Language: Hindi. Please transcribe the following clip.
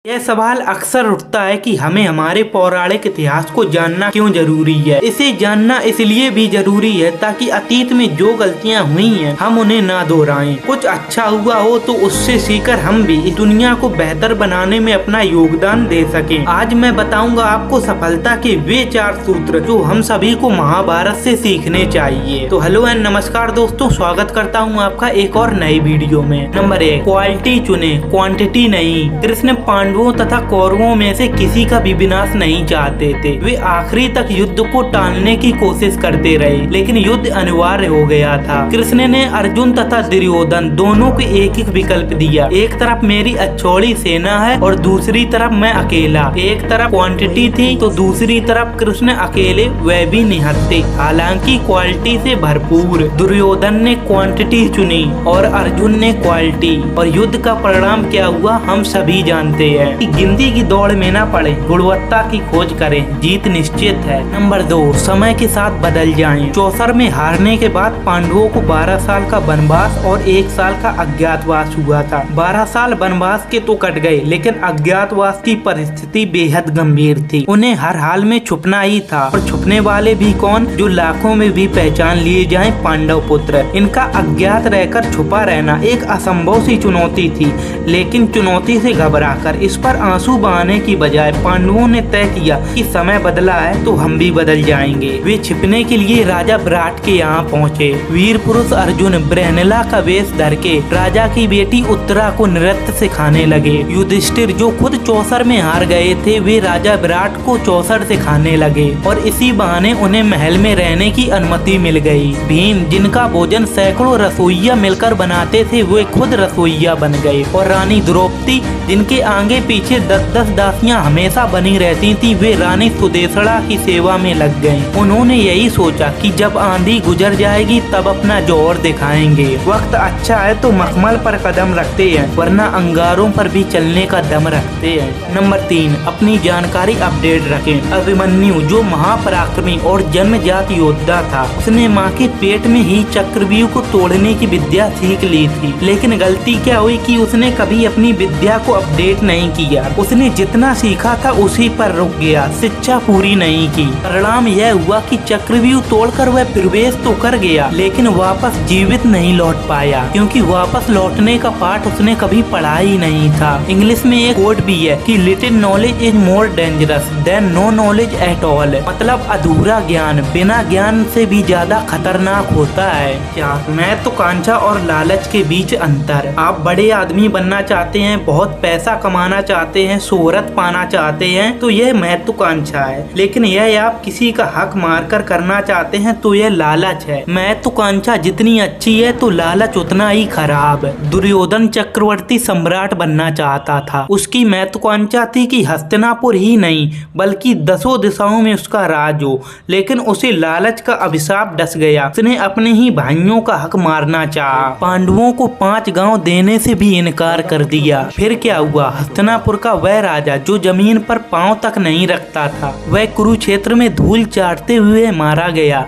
यह सवाल अक्सर उठता है कि हमें हमारे पौराणिक इतिहास को जानना क्यों जरूरी है। इसे जानना इसलिए भी जरूरी है ताकि अतीत में जो गलतियां हुई हैं हम उन्हें ना दोहराएं। कुछ अच्छा हुआ हो तो उससे सीखकर हम भी इस दुनिया को बेहतर बनाने में अपना योगदान दे सकें। आज मैं बताऊंगा आपको सफलता के वे 4 सूत्र जो हम सभी को महाभारत से सीखने चाहिए। तो हेलो एंड नमस्कार दोस्तों, स्वागत करता हूँ आपका एक और नई वीडियो में। नंबर 1, क्वालिटी चुने, क्वांटिटी नहीं। कृष्ण पांडवों तथा कौरवों में से किसी का भी विनाश नहीं चाहते थे। वे आखिरी तक युद्ध को टालने की कोशिश करते रहे, लेकिन युद्ध अनिवार्य हो गया था। कृष्ण ने अर्जुन तथा दुर्योधन दोनों को एक एक विकल्प दिया। एक तरफ मेरी अच्छौड़ी सेना है और दूसरी तरफ मैं अकेला। एक तरफ क्वांटिटी थी तो दूसरी तरफ कृष्ण अकेले, वह भी निहत्थे, हालांकि क्वालिटी से भरपूर। दुर्योधन ने क्वांटिटी चुनी और अर्जुन ने क्वालिटी, और युद्ध का परिणाम क्या हुआ हम सभी जानते हैं। गिनती की दौड़ में ना पड़े, गुणवत्ता की खोज करें, जीत निश्चित है। नंबर 2, समय के साथ बदल जाएं। चौसर में हारने के बाद पांडवों को 12 साल का वनवास और 1 साल का अज्ञातवास हुआ था। 12 साल वनवास के तो कट गए, लेकिन अज्ञातवास की परिस्थिति बेहद गंभीर थी। उन्हें हर हाल में छुपना ही था, और छुपने वाले भी कौन, जो लाखों में भी पहचान लिए जाएं, पांडव पुत्र। इनका अज्ञात रहकर छुपा रहना एक असंभव सी चुनौती थी, लेकिन चुनौती से घबराकर इस पर आंसू बहाने की बजाय पांडवों ने तय किया कि समय बदला है तो हम भी बदल जाएंगे। वे छिपने के लिए राजा विराट के यहाँ पहुँचे। वीर पुरुष अर्जुन ब्रहनला का वेश धर के राजा की बेटी उत्तरा को नृत्य सिखाने लगे। युधिष्ठिर जो खुद चौसर में हार गए थे, वे राजा विराट को चौसर सिखाने लगे, और इसी बहाने उन्हें महल में रहने की अनुमति मिल गई। भीम जिनका भोजन सैकड़ों रसोइया मिलकर बनाते थे, वे खुद रसोइया बन गए, और रानी द्रौपदी जिनके आगे पीछे 10-10 दासियां हमेशा बनी रहती थी, वे रानी सुदेशड़ा की सेवा में लग गईं। उन्होंने यही सोचा कि जब आंधी गुजर जाएगी तब अपना जोर दिखाएंगे। वक्त अच्छा है तो मखमल पर कदम रखते हैं, वरना अंगारों पर भी चलने का दम रखते हैं। नंबर 3, अपनी जानकारी अपडेट रखें। अभिमन्यु जो महापराक्रमी और जन्मजात योद्धा था, उसने माँ के पेट में ही चक्रव्यूह को तोड़ने की विद्या सीख ली थी। लेकिन गलती क्या हुई कि उसने कभी अपनी विद्या को अपडेट नहीं किया। उसने जितना सीखा था उसी पर रुक गया, शिक्षा पूरी नहीं की। परिणाम यह हुआ कि चक्रव्यूह तोड़कर वह प्रवेश तो कर गया, लेकिन वापस जीवित नहीं लौट पाया, क्योंकि वापस लौटने का पाठ उसने कभी पढ़ा ही नहीं था। इंग्लिश में एक कोट भी है कि little knowledge is more dangerous than no knowledge at all. मतलब अधूरा ज्ञान बिना ज्ञान से भी ज्यादा खतरनाक होता है। क्या महत्वाकांक्षा और लालच के बीच अंतर। आप बड़े आदमी बनना चाहते हैं, बहुत पैसा कमाना चाहते हैं, शोहरत पाना चाहते हैं, तो यह महत्वाकांक्षा है। लेकिन यह आप किसी का हक मारकर करना चाहते हैं तो यह लालच है। महत्वाकांक्षा जितनी अच्छी है तो लालच उतना ही खराब। दुर्योधन चक्रवर्ती सम्राट बनना चाहता था। उसकी महत्वाकांक्षा थी कि हस्तिनापुर ही नहीं बल्कि 10 दिशाओं में उसका राज हो, लेकिन उसे लालच का अभिशाप डस गया। उसने अपने ही भाइयों का हक मारना चाहा। पांडवों को 5 गांव देने से भी इनकार कर दिया। फिर क्या हुआ, हस्तिनापुर का वह राजा जो जमीन पर पांव तक नहीं रखता था, वह कुरुक्षेत्र में धूल चाटते हुए मारा गया।